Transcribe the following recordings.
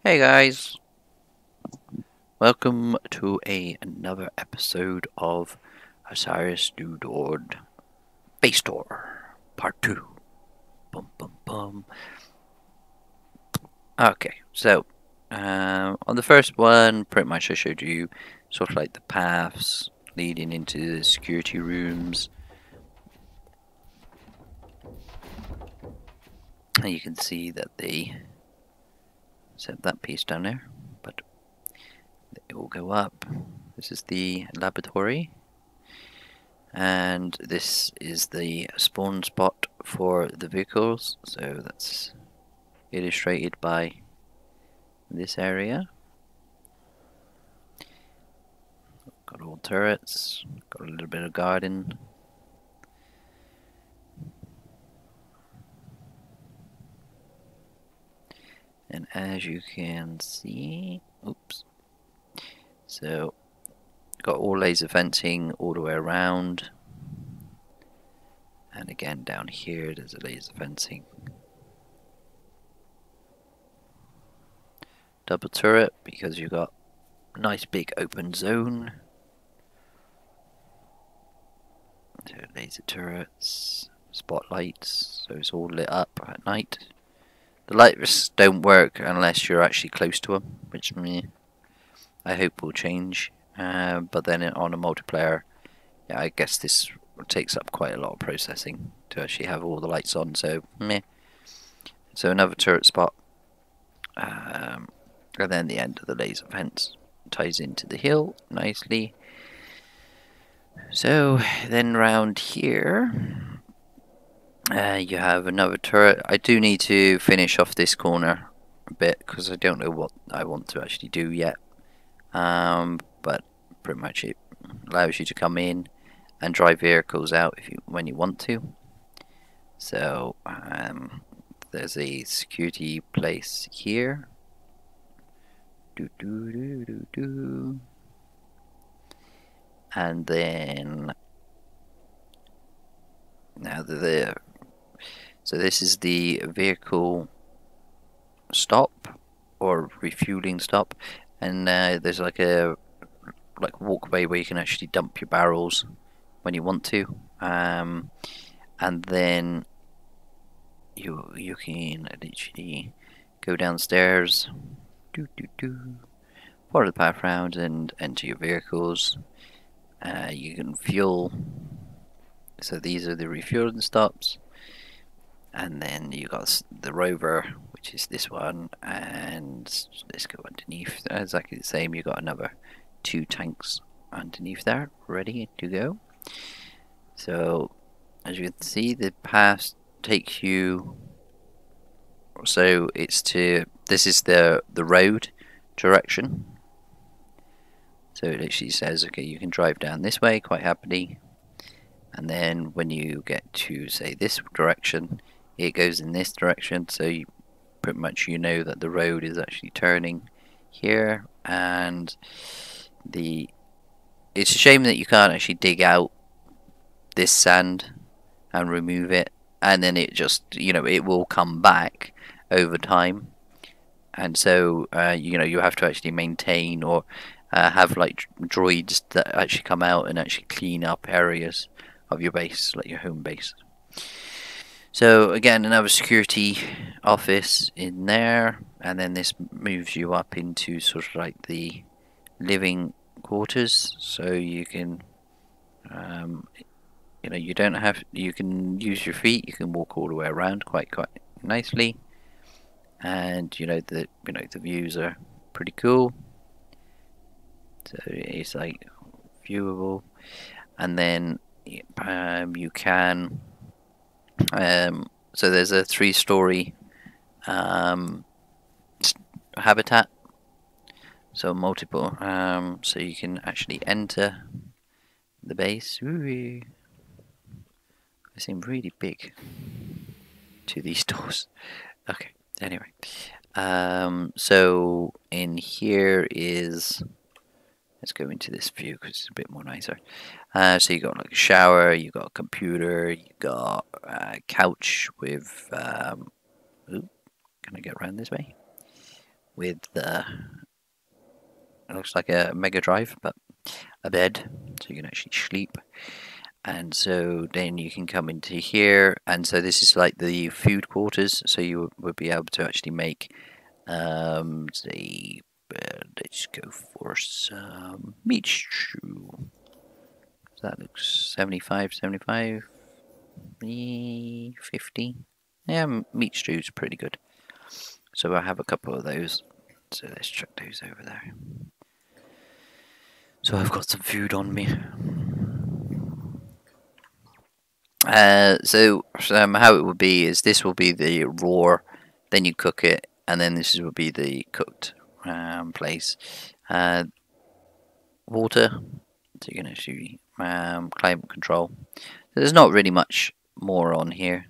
Hey guys, welcome to another episode of Osiris New Dawn Base Tour Part 2. Bum bum bum. Okay, so on the first one, pretty much I showed you sort of like the paths leading into the security rooms. And you can see that they set that piece down there, but it will go up. This is the laboratory. And this is the spawn spot for the vehicles, so that's illustrated by this area. Got all turrets, got a little bit of garden. And as you can see, oops, so got all laser fencing all the way around. And again down here there's a laser fencing. Double turret because you've got a nice big open zone. So laser turrets, spotlights, so it's all lit up at night. The lights don't work unless you're actually close to them, which I hope will change. But then on a multiplayer, yeah, I guess this takes up quite a lot of processing to actually have all the lights on. So meh. So another turret spot, and then the end of the laser fence ties into the hill nicely. So then round here, you have another turret. I do need to finish off this corner a bit because I don't know what I want to actually do yet. But pretty much it allows you to come in and drive vehicles out when you want to. So there's a security place here. And then now so this is the vehicle stop or refueling stop, and there's like a walkway where you can actually dump your barrels when you want to, and then you can literally go downstairs, follow the path round and enter your vehicles. You can fuel. So these are the refueling stops, and then you got the rover, which is this one, and let's go underneath. Exactly the same. You got another 2 tanks underneath there, ready to go. So as you can see, the path takes you. So this is the road direction. So it literally says, okay, you can drive down this way quite happily. And then when you get to, say, this direction, it goes in this direction, so you pretty much know that the road is actually turning here. And it's a shame that you can't actually dig out this sand and remove it, and then it just, it will come back over time. And so you have to actually maintain or have like droids that actually come out and actually clean up areas of your base, like your home base. So again, another security office in there, and then this moves you up into sort of like the living quarters. So you can, you don't have, you can use your feet. You can walk all the way around quite nicely, and the views are pretty cool. So it's like viewable, and then you can so there's a 3-story habitat, so multiple, so you can actually enter the base. Ooh, they seem really big to these doors. Okay, anyway, so in here is, let's go into this view because it's a bit more nicer. So you got like a shower, you got a computer, you got a couch with, can I get around this way? with it looks like a Mega Drive, but a bed, so you can actually sleep. And so then you can come into here, and so this is like the food quarters, so you would be able to actually make say let's go for some meat stew. So that looks 75, 75, 50. Yeah, meat stew's pretty good. So I have a couple of those. So let's chuck those over there. So I've got some food on me. So how it would be is this will be the raw, then you cook it, and then this will be the cooked place. Water, so you're going to see climate control. So there's not really much more on here.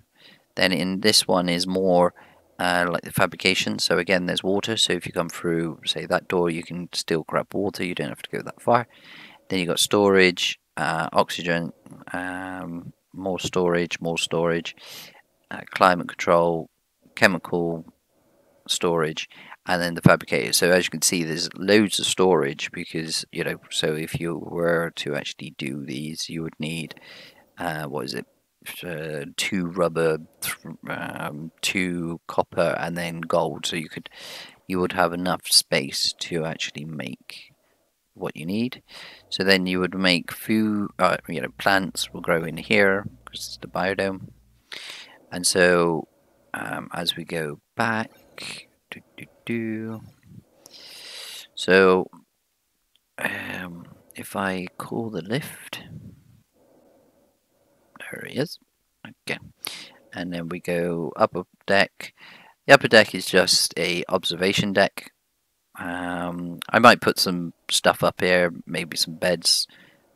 Then in this one is more like the fabrication. So again, there's water. So if you come through, say that door, you can still grab water. You don't have to go that far. Then you got storage, oxygen, more storage, climate control, chemical storage, and then the fabricator. So as you can see, there's loads of storage because, you know, so if you were to actually do these, you would need what is it, 2 rubber, 2 copper, and then gold. So you would have enough space to actually make what you need. So then you would make food, you know, plants will grow in here because it's the biodome. And so as we go back, so if I call the lift, there he is. Okay, and then we go upper deck. The upper deck is just a observation deck. I might put some stuff up here, maybe some beds,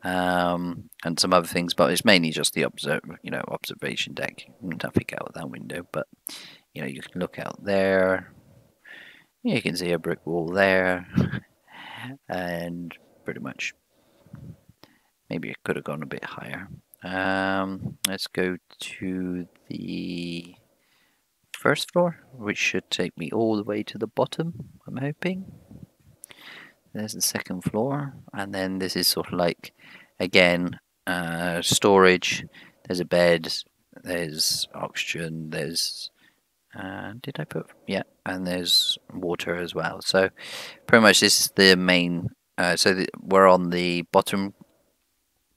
and some other things, but it's mainly just the observation deck. Nothing out that window, but you know, you can look out there. You can see a brick wall there, and pretty much. Maybe it could have gone a bit higher. Let's go to the first floor, which should take me all the way to the bottom, I'm hoping. There's the second floor, and then this is sort of like, again, storage. There's a bed, there's oxygen, there's did I put, yeah, and there's water as well. So pretty much this is the main, we're on the bottom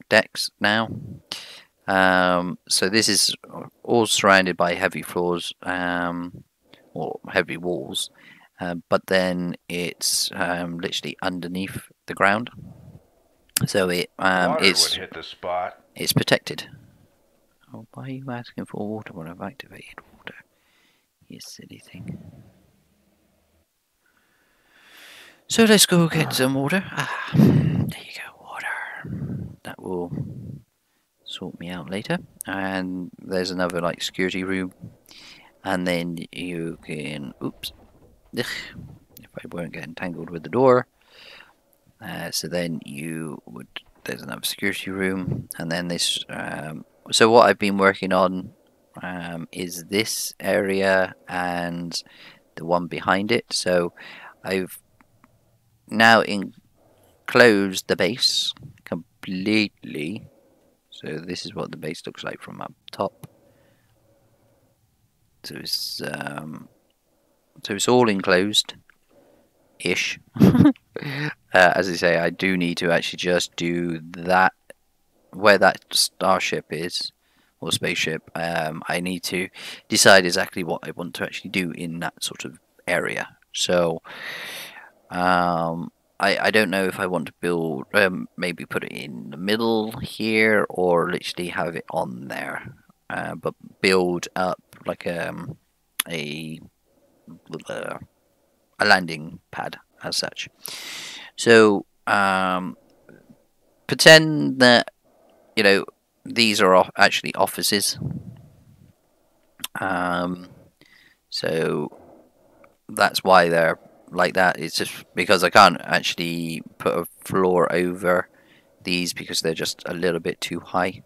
decks now. So this is all surrounded by heavy floors, or heavy walls, but then it's literally underneath the ground. So it's would hit the spot. It's protected. Oh, why are you asking for water when I've activated water? You silly thing. So let's go get some water. There you go, water. That will sort me out later. And there's another like security room, and then you can, oops, if I weren't getting tangled with the door. So then you would, there's another security room, and then this. So what I've been working on is this area and the one behind it. So I've now enclosed the base completely. So this is what the base looks like from up top. So it's all enclosed ish. As I say, I do need to actually just do that where that starship is, or spaceship. I need to decide exactly what I want to actually do in that sort of area. So I don't know if I want to build, maybe put it in the middle here, or literally have it on there, but build up like a landing pad as such. So pretend that, you know, these are actually offices. So that's why they're like that. It's just because I can't actually put a floor over these because they're just a little bit too high.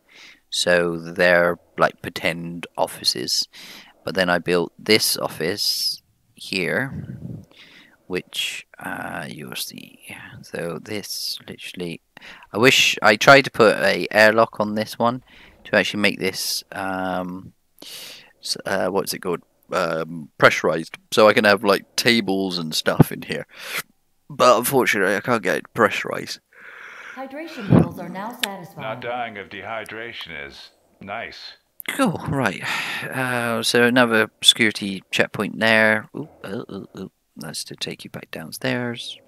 So they're like pretend offices. But then I built this office here, which you'll see. So this literally, I wish I tried to put a airlock on this one to actually make this what's it called, pressurized, so I can have like tables and stuff in here. But unfortunately, I can't get it pressurized. Hydration levels are now satisfied. Not dying of dehydration is nice. Cool, right. So another security checkpoint there. Ooh, that's to take you back downstairs.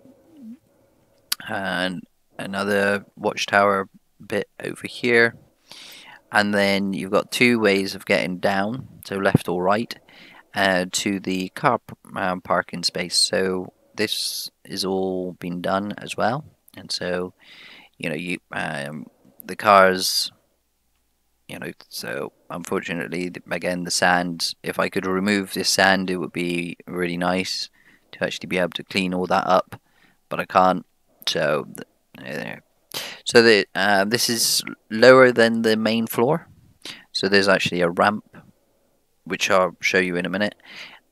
And another watchtower bit over here. And then you've got two ways of getting down, so left or right, to the car parking space. So this is all been done as well. And so, you know, the cars, you know, so unfortunately, again, the sand, if I could remove this sand, it would be really nice to actually be able to clean all that up, but I can't. So, so this is lower than the main floor. So there's actually a ramp, which I'll show you in a minute.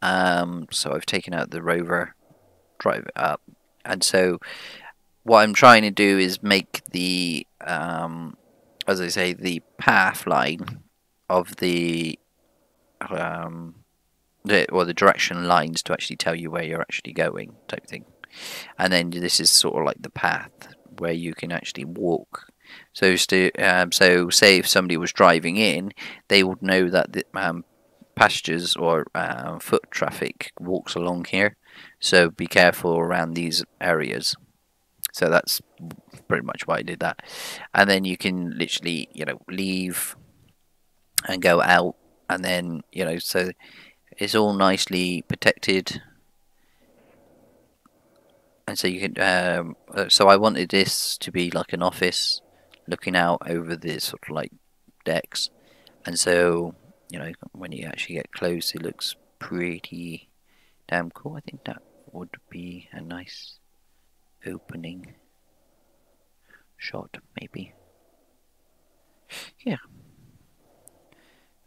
So I've taken out the rover, drive it up, and so what I'm trying to do is make the as I say, the path line of the direction lines to actually tell you where you're actually going, type thing. And then this is sort of like the path where you can actually walk. So say if somebody was driving in, they would know that the passengers or foot traffic walks along here. So be careful around these areas. So that's pretty much why I did that. And then you can literally, you know, leave and go out, and then, you know, so it's all nicely protected. And so you can, so I wanted this to be like an office looking out over the sort of like decks. And so, you know, when you actually get close, it looks pretty damn cool. I think that would be a nice opening shot, maybe. Yeah.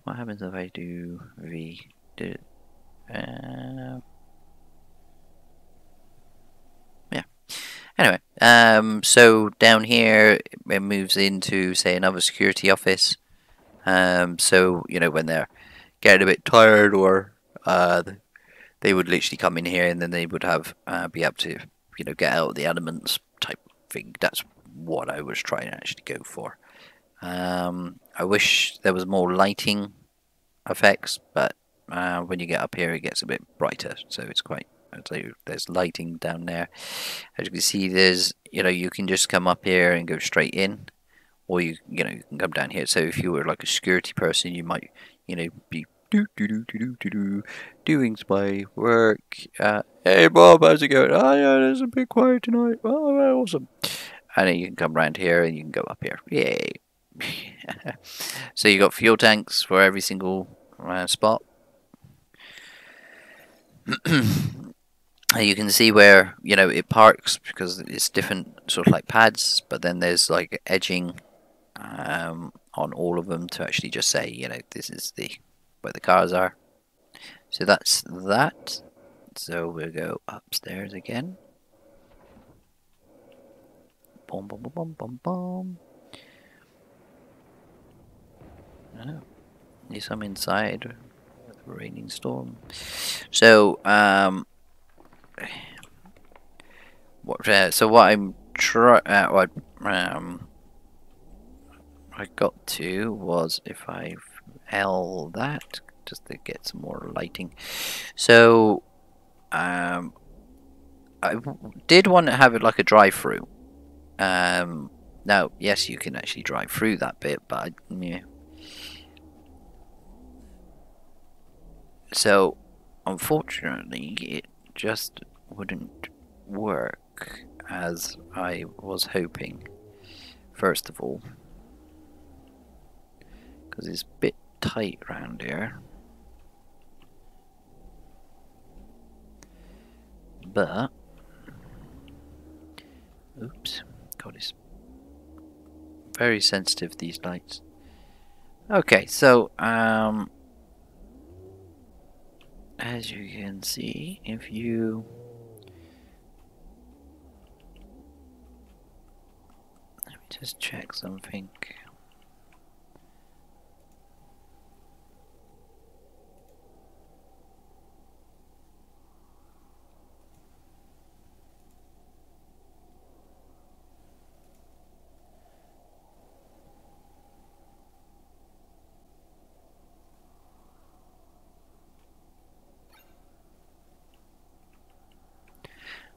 What happens if I do yeah. Anyway, so down here it moves into, say, another security office. So you know, when they're getting a bit tired, or they would literally come in here, and then they would have be able to, you know, get out of the elements type thing. That's what I was trying to actually go for. I wish there was more lighting effects, but when you get up here, it gets a bit brighter, so it's quite. I'd say there's lighting down there. As you can see, there's, you know, you can just come up here and go straight in, or you know, you can come down here. So if you were like a security person, you might, you know, be doing spy work. Hey Bob, how's it going? Oh yeah, it's a bit quiet tonight. Oh, awesome. And then you can come around here and you can go up here. Yay! So you got fuel tanks for every single spot. You can see where, you know, it parks, because it's different sort of like pads, but then there's like edging on all of them to actually just say, you know, this is the where the cars are. So that's that. So we'll go upstairs again. Boom, boom, boom, boom, boom, boom. Oh, at least I'm inside the raining storm. So what I'm what I got to was, if I L that just to get some more lighting. So I did want to have it like a drive-through. Now, yes, you can actually drive through that bit, but yeah. So unfortunately, it just wouldn't work as I was hoping. First of all, because it's a bit tight around here. But oops, God, it's very sensitive, these lights. Okay, so as you can see, if you just check something.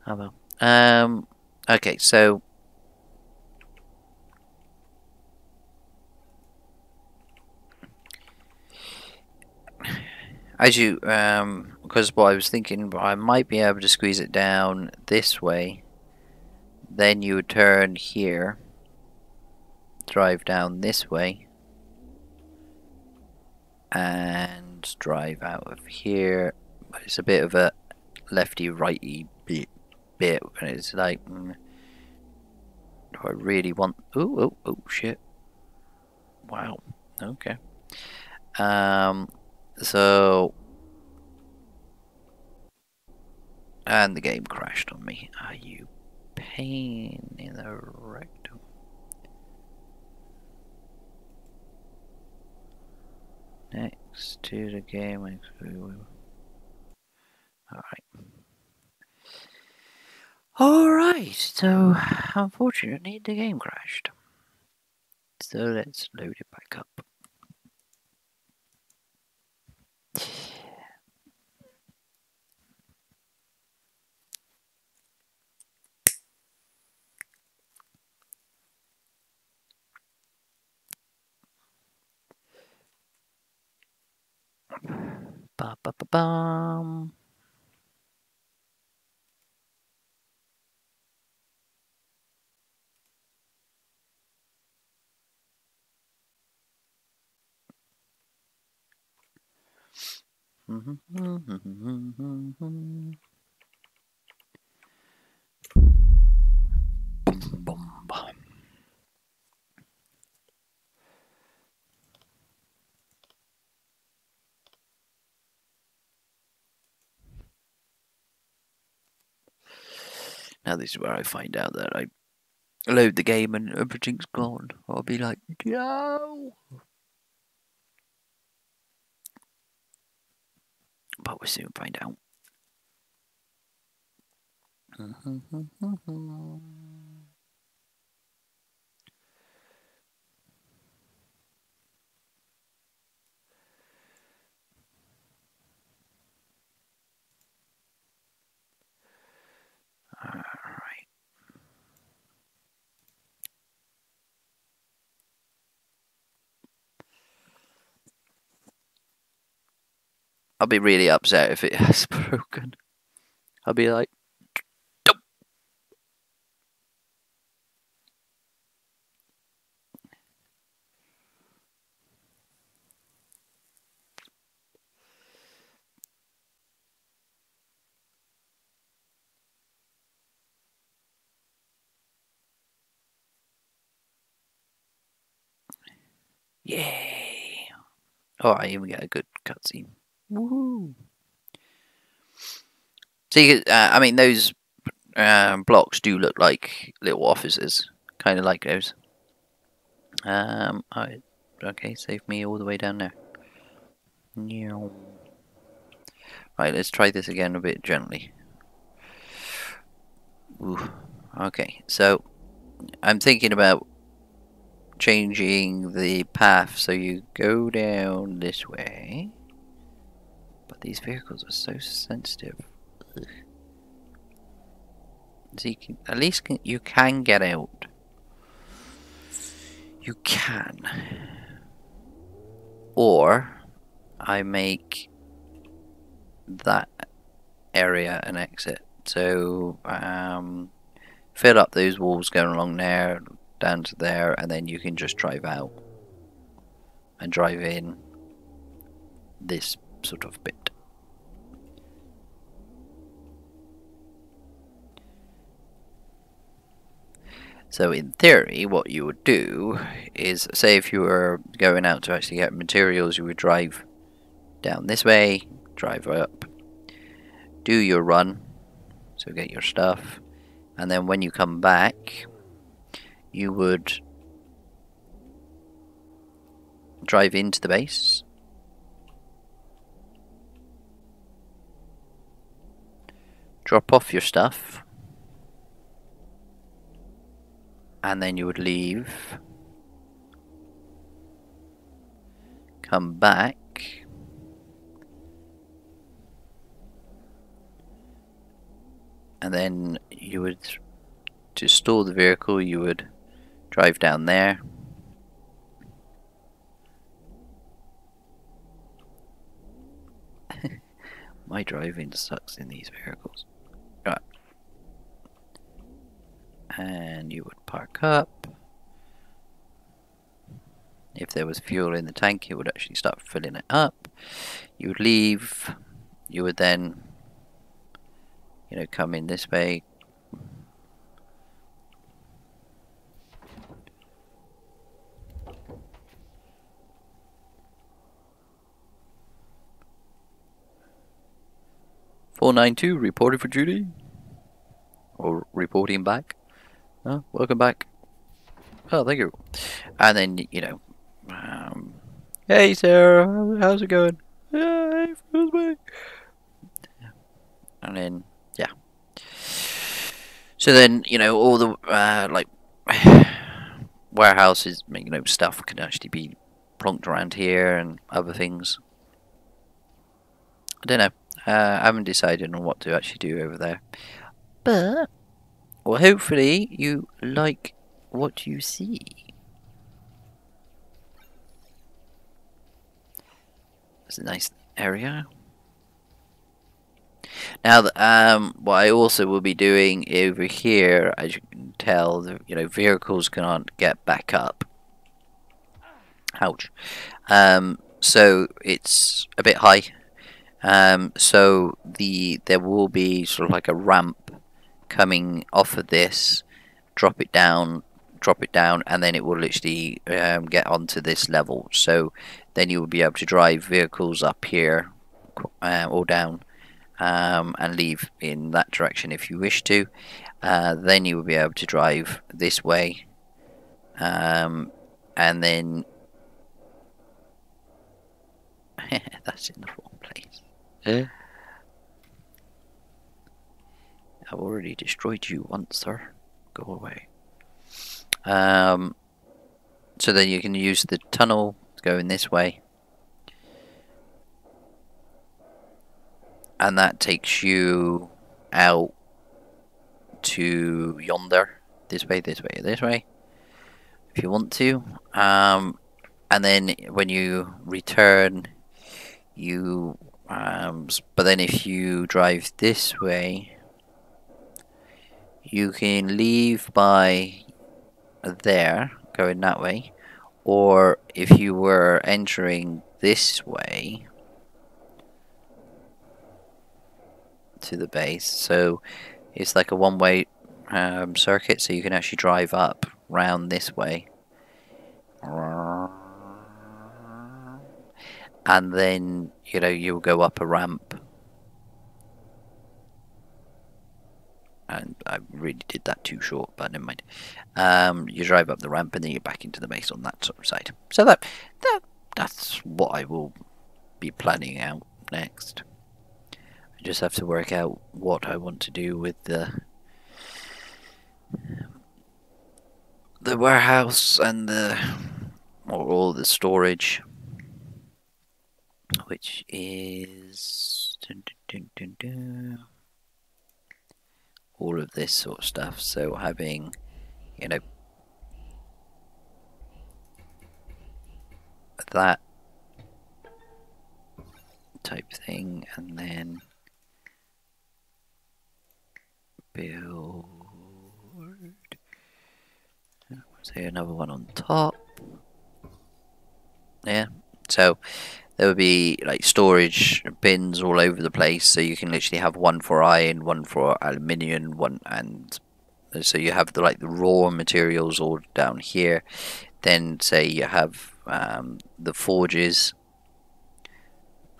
Oh well. Okay, so as you because what I was thinking, I might be able to squeeze it down this way. Then you would turn here, drive down this way, and drive out of here. But it's a bit of a lefty righty bit, and it's like, do I really want? Oh shit! Wow. Okay. So, and the game crashed on me. Are you pain in the rectum? Next to the game. Alright, so unfortunately the game crashed. So let's load it back up. Ba ba ba bum. Boom, boom, boom. Now this is where I find out that I load the game and everything's gone. I'll be like, no! But we'll soon find out. Alright. I'll be really upset if it has broken. I'll be like, nope. Yay! Oh, I even get a good cutscene. Woohoo! See, I mean, those blocks do look like little offices, kind of like those. Okay, save me all the way down there. Right, let's try this again a bit gently. Ooh, okay, so I'm thinking about changing the path so you go down this way. But these vehicles are so sensitive. Ugh. So you can, at least you can get out. You can. Or I make that area an exit. So fill up those walls going along there, down to there, and then you can just drive out and drive in this sort of bit. So in theory, what you would do is, say if you were going out to actually get materials, you would drive down this way, drive up, do your run, so get your stuff, and then when you come back, you would drive into the base. Drop off your stuff. And then you would leave. Come back. And then you would, to store the vehicle, you would drive down there. My driving sucks in these vehicles. Right. And you would park up. If there was fuel in the tank, it would actually start filling it up. You would leave. You would then, you know, come in this way. "492 reported for duty," or reporting back. Oh, welcome back. Oh, thank you. And then, you know, hey Sarah, how's it going? Yeah, hey Frisby. And then, yeah. So then, you know, all the like warehouses, you know, stuff can actually be plonked around here and other things. I don't know. I haven't decided on what to actually do over there. But, well, hopefully you like what you see. It's a nice area. Now, what I also will be doing over here, as you can tell, you know, vehicles cannot get back up. Ouch. So it's a bit high. So there will be sort of like a ramp coming off of this, drop it down, and then it will literally get onto this level. So then you will be able to drive vehicles up here or down, and leave in that direction if you wish to. Then you will be able to drive this way, and then that's in the wrong place. I've already destroyed you once, sir. Go away. So then you can use the tunnel going this way, and that takes you out to yonder. This way, this way, this way, if you want to. And then when you return, you but then if you drive this way, you can leave by there, going that way, or if you were entering this way to the base, so it's like a one-way circuit, so you can actually drive up round this way, and then, you know, you'll go up a ramp. And I really did that too short, but never mind. You drive up the ramp and then you're back into the base on that sort of side. So that's what I will be planning out next. I just have to work out what I want to do with the warehouse and all the storage, which is all of this sort of stuff. So having, you know, that type thing, and then build, say another one on top. Yeah, so there would be like storage bins all over the place, so you can literally have one for iron, one for aluminium, and so you have the raw materials all down here. Then say you have the forges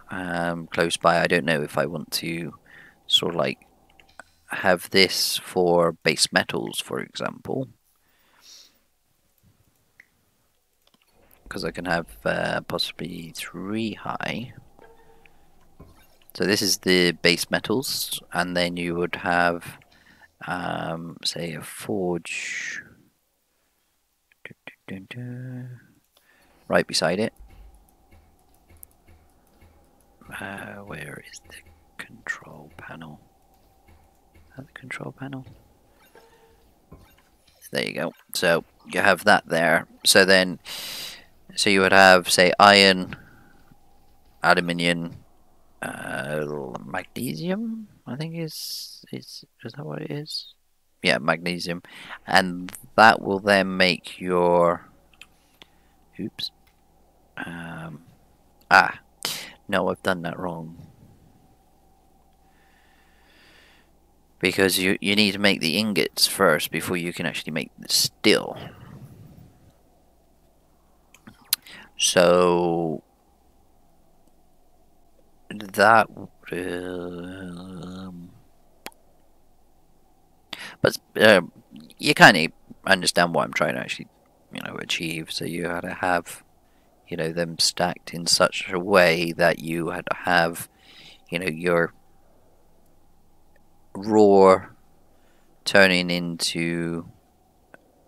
close by. I don't know if I want to sort of like have this for base metals, for example. because I can have possibly 3 high. So this is the base metals, and then you would have, say, a forge right beside it. Where is the control panel? Is that the control panel? There you go. So you have that there. So then, so you would have, say, iron, aluminium, magnesium. I think is that what it is? Yeah, magnesium, and that will then make your. Oops. No, I've done that wrong. Because you need to make the ingots first before you can actually make the steel. So that but you kind of understand what I'm trying to actually, achieve. So you had to have, them stacked in such a way that you had to have, your raw turning into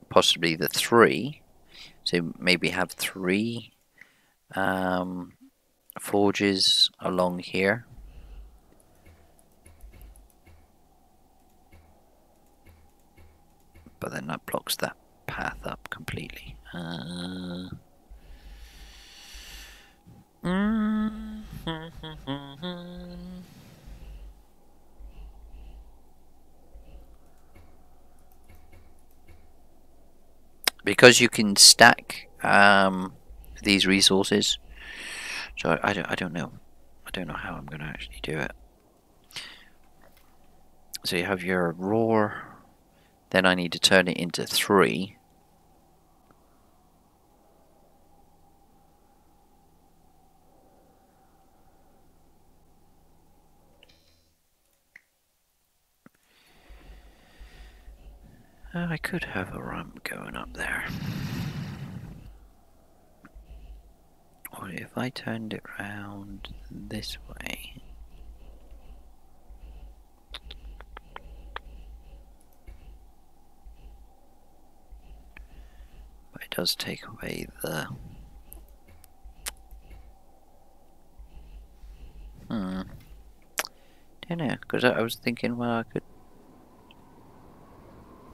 possibly the 3. So maybe have 3 forges along here. But then that blocks that path up completely. Because you can stack these resources, so I don't know. I don't know how I'm going to actually do it. So you have your raw, then I need to turn it into 3. I could have a ramp going up there. Or if I turned it round this way. But it does take away the... Don't know, because I was thinking, well, I could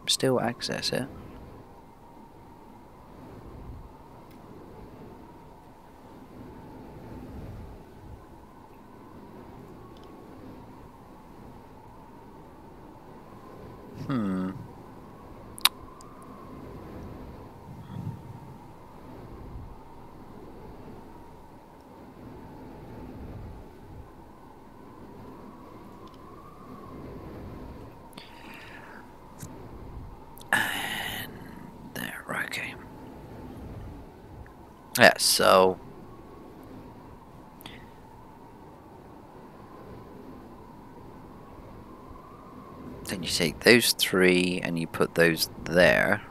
still access it. And there, okay. Yeah, so then you take those 3 and you put those there,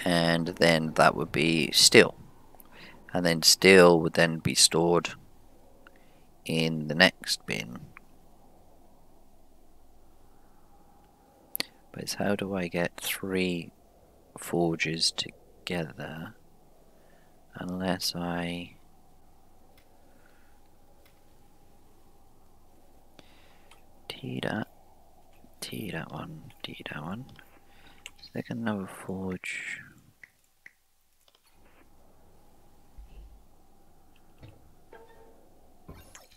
and then that would be steel, and then steel would then be stored in the next bin. But it's how do I get 3 forges together unless I T that one. Stick another forge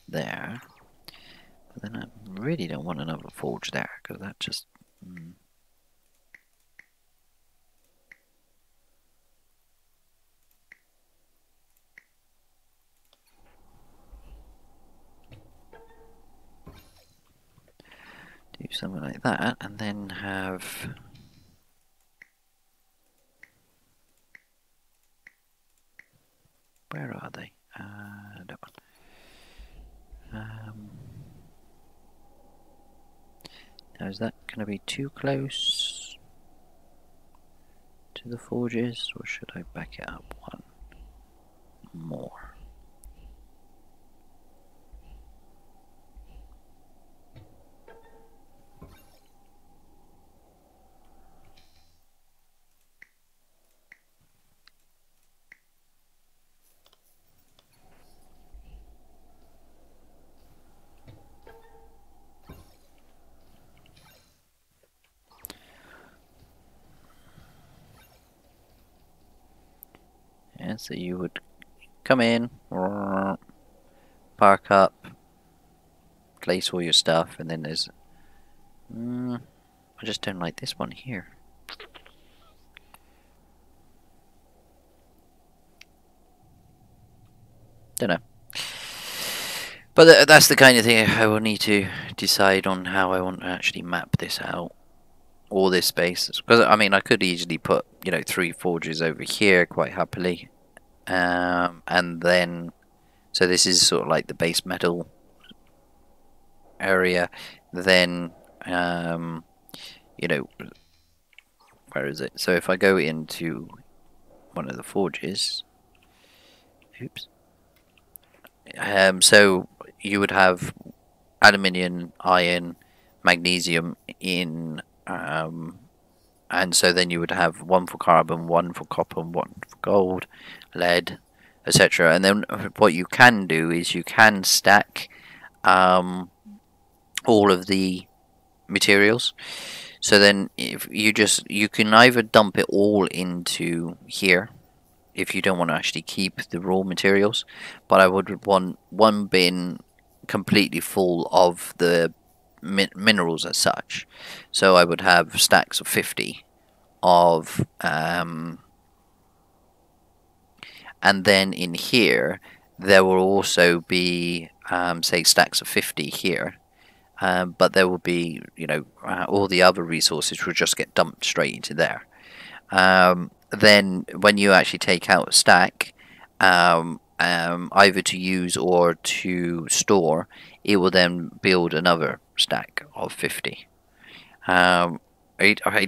there. But then I really don't want another forge there, because that just... Do something like that, and then have... Where are they? That one. Now is that going to be too close to to the forges, or should I back it up one more? Yeah, so you would come in, park up, place all your stuff, and then there's... I just don't like this one here. Don't know. But that's the kind of thing I will need to decide on how I want to actually map this out. All this space. Because, I mean, I could easily put, you know, 3 forges over here quite happily. And then... So this is sort of like the base metal area. Then, you know... Where is it? So if I go into one of the forges... Oops. So you would have aluminium, iron, magnesium in, and so then you would have one for carbon, one for copper, one for gold, lead, etc. And then what you can do is you can stack all of the materials. So then if you can either dump it all into here, if you don't want to actually keep the raw materials, but I would want one bin completely full of the minerals as such. So I would have stacks of 50 of, and then in here there will also be, say, stacks of 50 here, but there will be, you know, all the other resources will just get dumped straight into there. Then when you actually take out a stack, either to use or to store, it will then build another stack of 50. I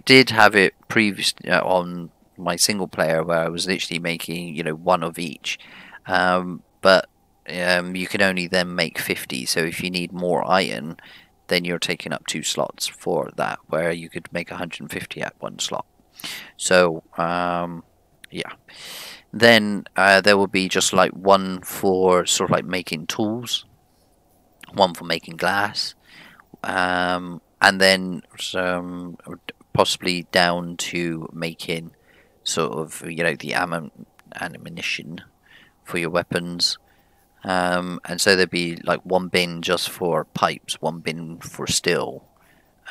did have it previously on my single player where I was literally making, you know, one of each, but you can only then make 50. So if you need more iron, then you're taking up 2 slots for that, where you could make 150 at 1 slot. So yeah, then there will be just like one for sort of like making tools, one for making glass, and then some possibly down to making sort of, you know, the ammunition for your weapons. And so there'd be like one bin just for pipes, one bin for steel,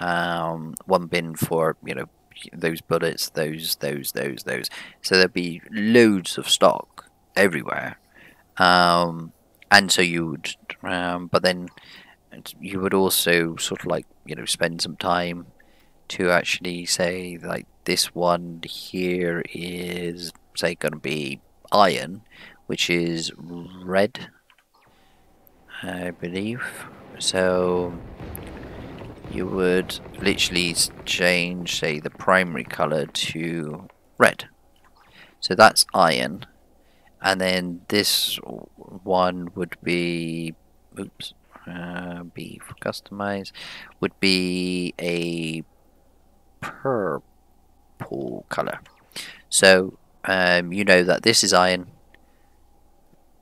one bin for, you know, those bullets, those. So there'd be loads of stock everywhere. And so you would, but then you would also sort of like, you know, spend some time to actually say, like, this one here is, say, going to be iron, which is red, I believe. So you would literally change, say, the primary color to red. So that's iron. And then this one would be, oops, B for customize, would be a purple color. So you know that this is iron,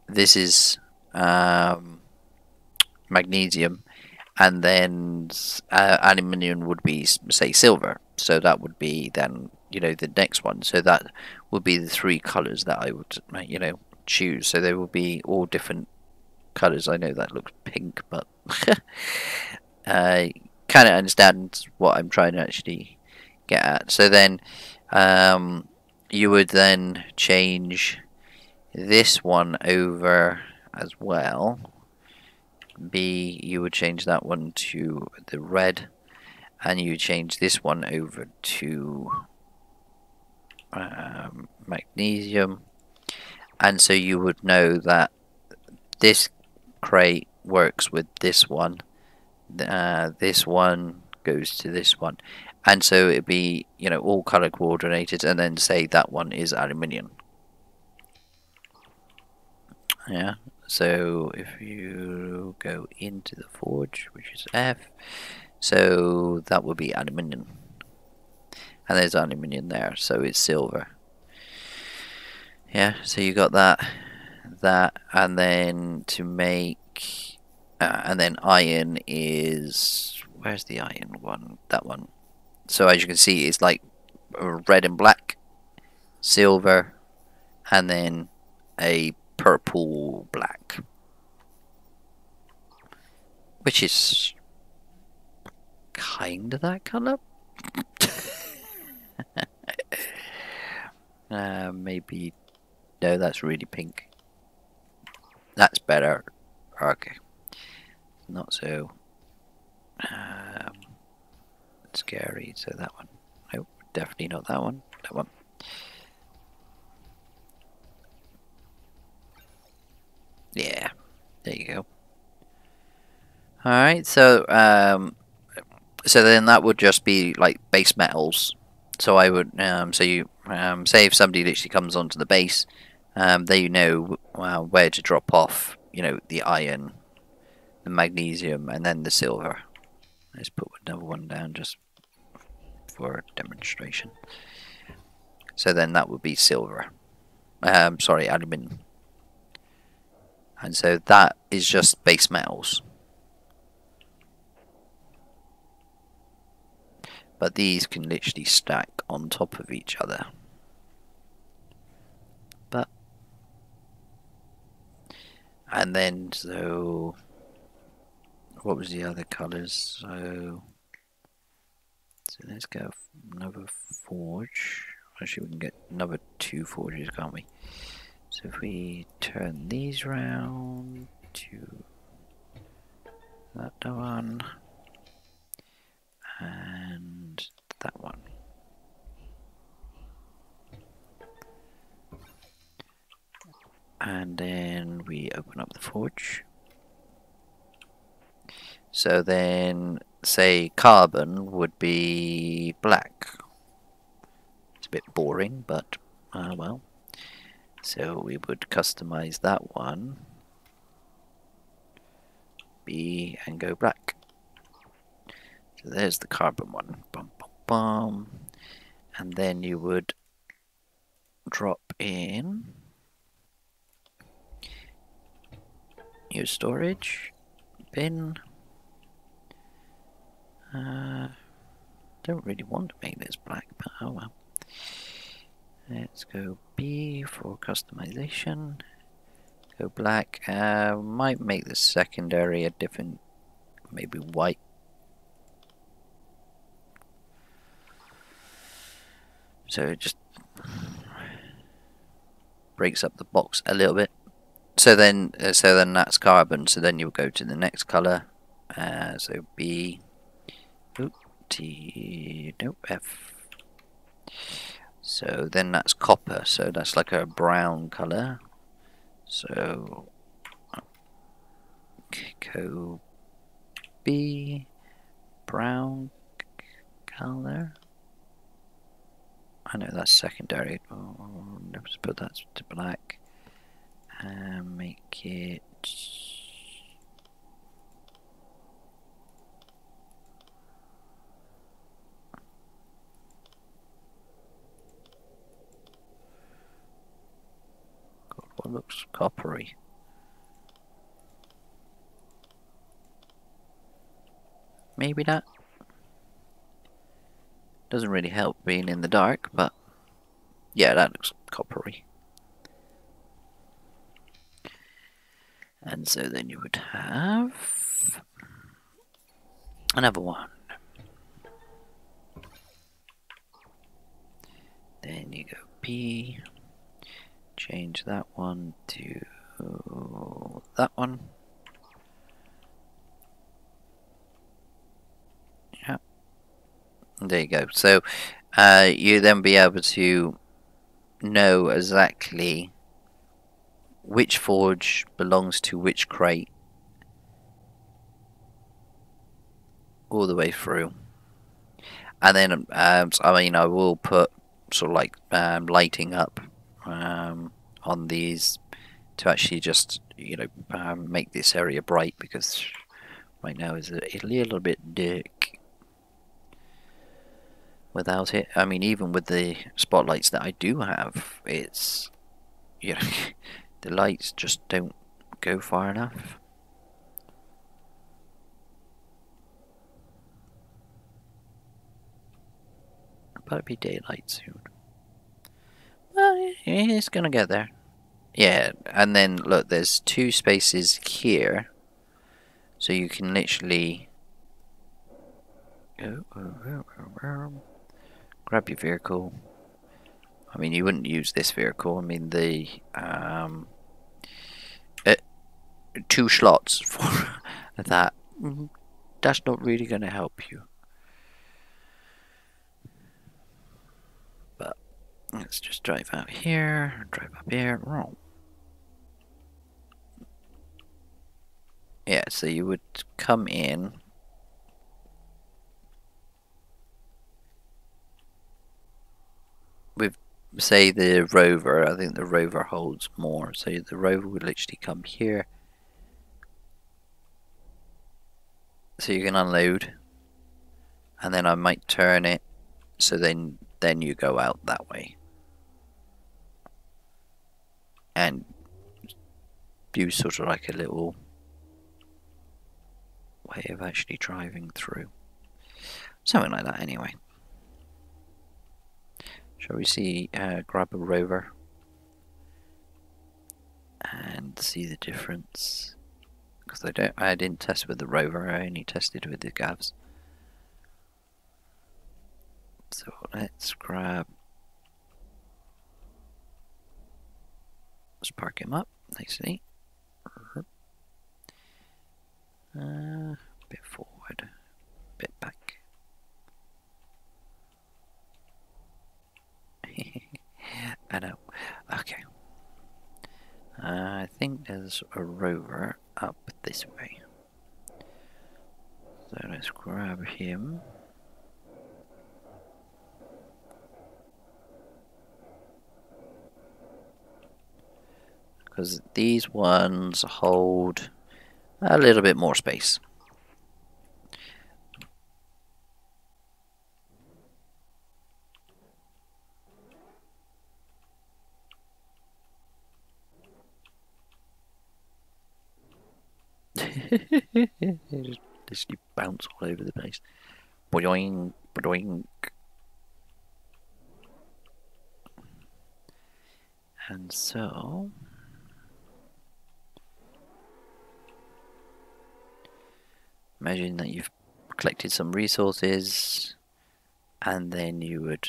this is magnesium, and then aluminium would be, say, silver. So that would be then, you know, the next one. So that would be the 3 colors that I would, you know, choose. So they will be all different colors. I know that looks pink, but I kind of understand what I'm trying to actually get at. So then you would then change this one over as well. B, you would change that one to the red, and you change this one over to magnesium. And so you would know that this crate works with this one, this one goes to this one, and so it'd be, you know, all color coordinated, and then say that one is aluminium. Yeah, so if you go into the forge, which is F, so that would be aluminium, and there's aluminium there, so it's silver. Yeah, so you got that, and then to make, and then iron is, where's the iron one? That one. So as you can see, it's like red and black, silver, and then a purple black, which is kind of that color. Maybe, no, that's really pink. That's better. Okay, not so scary. So that one, nope, definitely not that one. That one. Yeah, there you go. All right, so so then that would just be like base metals. So I would so you say if somebody literally comes onto the base, they know where to drop off. You know, the iron, the magnesium, and then the silver. Let's put another one down just for demonstration. So then that would be silver. Sorry, aluminium. And so that is just base metals. But these can literally stack on top of each other. But, and then, so, what was the other colours? So let's go another forge. Actually, we can get another 2 forges, can't we? So if we turn these round to that one and that one. And then we open up the forge. So then, say carbon would be black. It's a bit boring, but well. So we would customize that one, B, and go black. So there's the carbon one. Bum, bum, bum. And then you would drop in your storage bin. Don't really want to make this black, but oh well. Let's go B for customization. Go black. Might make the secondary a different, maybe white. So it just breaks up the box a little bit. So then that's carbon. So then you'll go to the next color. So B. Oop, T. Nope. F. So then that's copper. So that's like a brown color. So go B. Brown color. I know that's secondary. Oh, let's put that to black and make it God, what looks coppery? Maybe that doesn't really help being in the dark, but yeah, that looks coppery. And so then you would have another one. Then you go B, change that one to that one. Yeah. There you go. So you then be able to know exactly which forge belongs to which crate all the way through. And then, so, I mean, I will put sort of like lighting up on these to actually just, you know, make this area bright, because right now is a little bit dark without it. I mean, even with the spotlights that I do have, it's, you know, the lights just don't go far enough. But it'll be daylight soon. Well, it's gonna get there. Yeah, and then look, there's 2 spaces here, so you can literally grab your vehicle. I mean, you wouldn't use this vehicle. I mean, the 2 slots for that. That's not really going to help you. But let's just drive out here, drive up here. Yeah, so you would come in. With, say, the Rover. I think the Rover holds more. So the Rover would literally come here. So you can unload. And then I might turn it. So then you go out that way. And do sort of like a little way of actually driving through. Something like that anyway. Shall we see, grab a Rover and see the difference? Because I didn't test with the Rover, I only tested with the Gavs. So let's park him up nicely. Bit forward, bit back. I know. Okay. I think there's a Rover up this way. So let's grab him. Because these ones hold a little bit more space. Just bounce all over the place. Boing, boing. And so imagine that you've collected some resources, and then you would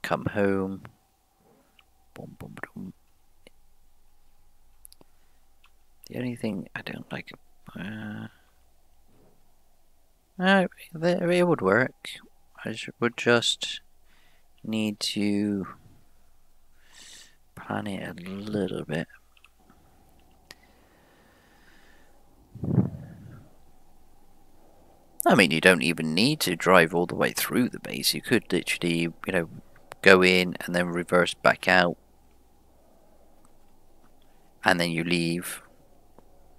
come home. Boom, boom, boom. The only thing I don't like, it would work. I would just need to plan it a little bit. I mean, you don't even need to drive all the way through the base. You could literally, you know, go in and then reverse back out, and then you leave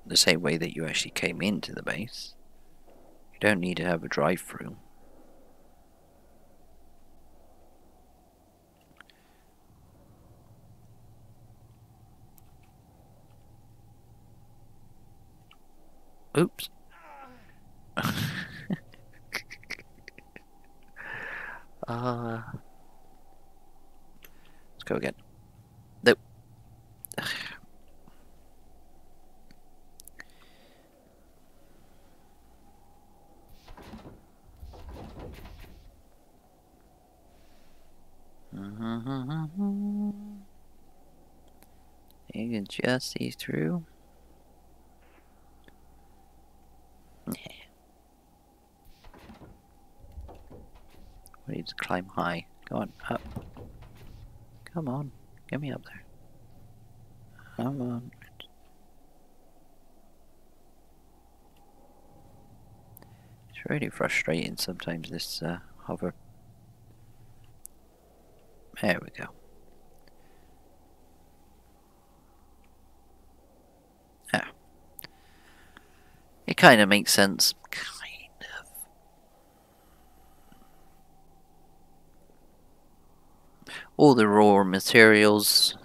the same way that you actually came into the base. You don't need to have a drive-through. Oops. Let's go again. Nope. You can just see through. We need to climb high. Go on, up. Come on, get me up there. Come on. It's really frustrating sometimes, this hover There we go. Yeah. It kind of makes sense. Kind of. All the raw materials.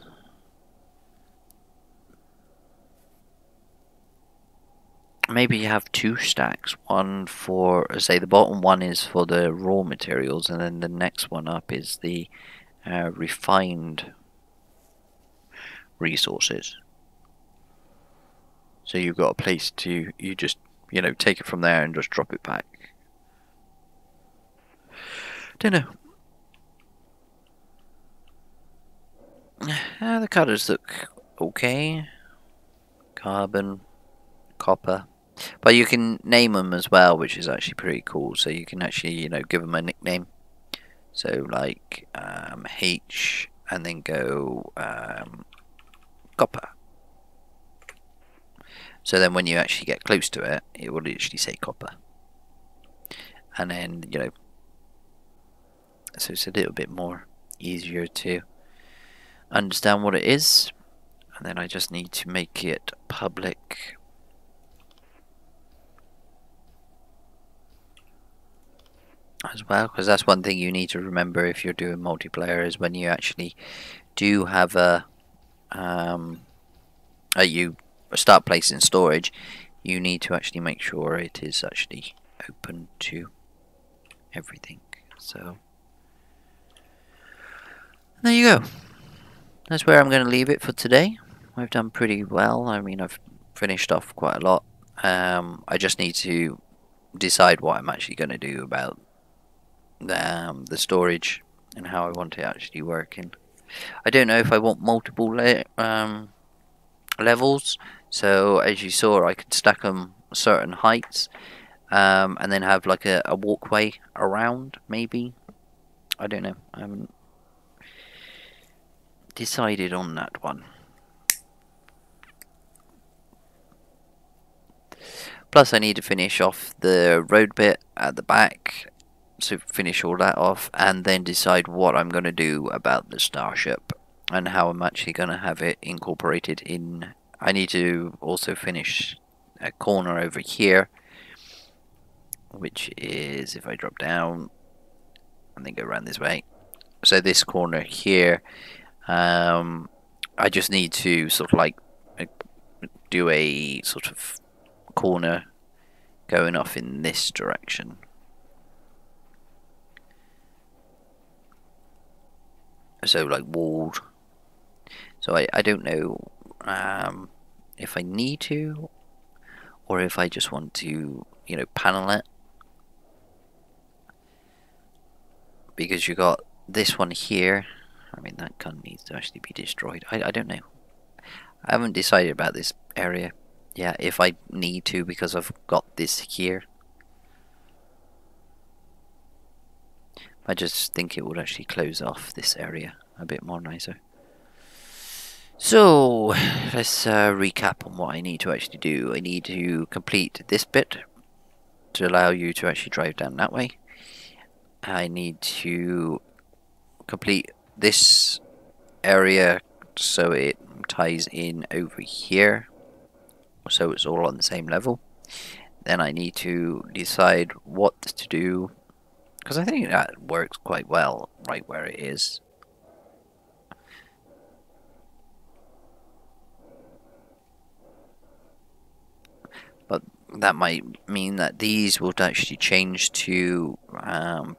Maybe you have two stacks. One for, say, the bottom one is for the raw materials, and then the next one up is the refined resources. So you've got a place to, you just, you know, take it from there and just drop it back. Don't know. The colours look okay. Carbon, copper. But you can name them as well, which is actually pretty cool. So you can actually, you know, give them a nickname. So like H and then go copper. So then when you actually get close to it, it will literally say copper. And then, you know, so it's a little bit more easier to understand what it is. And then I just need to make it public. As well, because that's one thing you need to remember if you're doing multiplayer, is when you actually do have you start placing storage, you need to actually make sure it is actually open to everything. So there you go. That's where I'm going to leave it for today. I've done pretty well. I mean, I've finished off quite a lot. I just need to decide what I'm actually going to do about the storage and how I want it actually working. I don't know if I want multiple levels, so as you saw, I could stack them certain heights, and then have like a walkway around, maybe. I don't know, I haven't decided on that one. Plus I need to finish off the road bit at the back, so finish all that off, and then decide what I'm going to do about the starship and how I'm actually going to have it incorporated in. I need to also finish a corner over here, which is, if I drop down and then go around this way, so this corner here, I just need to sort of like do a sort of corner going off in this direction. So like walled. So I don't know if I need to, or if I just want to, you know, panel it. Because you got this one here. I mean, that gun needs to actually be destroyed. I don't know. I haven't decided about this area. Yeah, if I need to, because I've got this here. I just think it would actually close off this area a bit more nicer. So, let's recap on what I need to actually do. I need to complete this bit to allow you to actually drive down that way. I need to complete this area so it ties in over here, so it's all on the same level. Then I need to decide what to do, because I think that works quite well right where it is. But that might mean that these will actually change to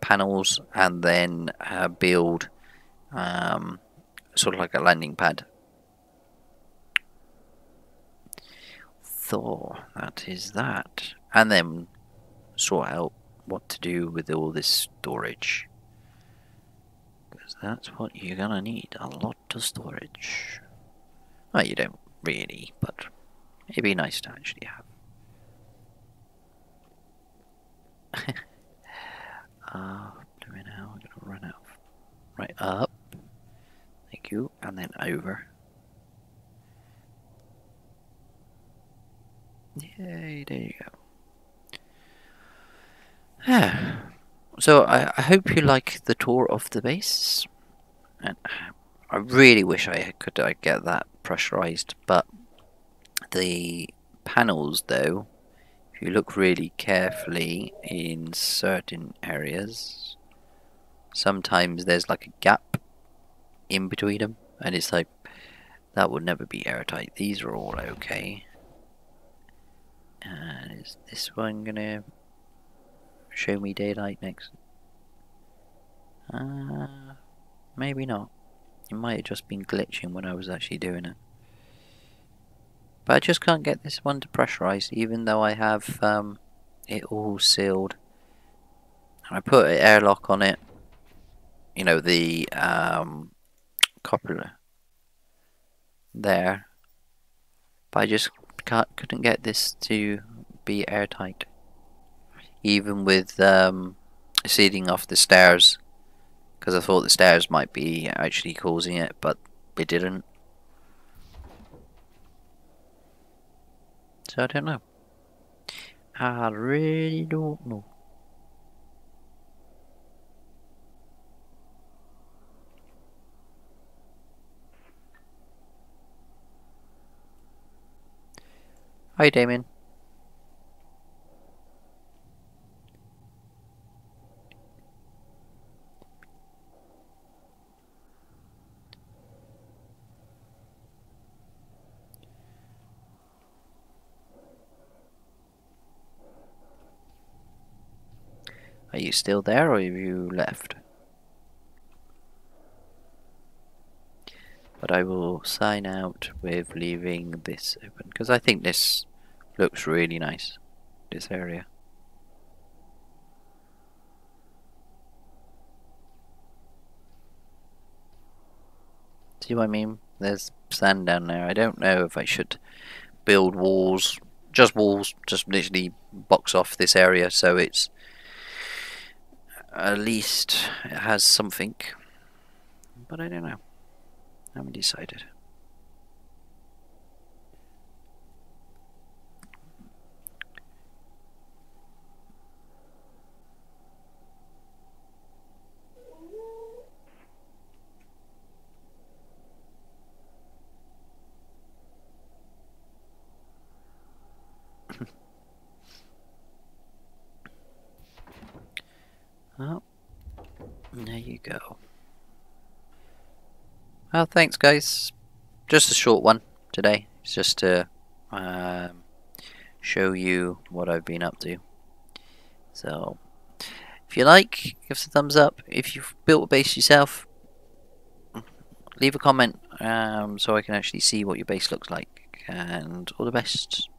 panels, and then build sort of like a landing pad. So that is that. And then sort out what to do with all this storage, because that's what you're gonna need, a lot of storage. Well, you don't really, but it'd be nice to actually have. Doing now, I'm gonna run out. Right, up. Thank you, and then over. Yay, there you go. So I hope you like the tour of the base. And I really wish I could get that pressurized, but the panels though, if you look really carefully in certain areas, sometimes there's like a gap in between them, and it's like that would never be airtight. These are all okay. And is this one gonna show me daylight next? Maybe not. It might have just been glitching when I was actually doing it. But I just can't get this one to pressurize, even though I have it all sealed. And I put an airlock on it. You know, the copper there. But I just couldn't get this to be airtight. Even with sealing off the stairs. Because I thought the stairs might be actually causing it, but it didn't. So I don't know. I really don't know. Hi, Damien. Are you still there, or have you left? But I will sign out with leaving this open, because I think this looks really nice, this area. See what I mean? There's sand down there. I don't know if I should build walls, just literally box off this area so it's at least it has something. But I don't know. I haven't decided. Well, there you go. Well, thanks guys. Just a short one today. It's just to show you what I've been up to. So, if you like, give us a thumbs up. If you've built a base yourself, leave a comment so I can actually see what your base looks like. And all the best.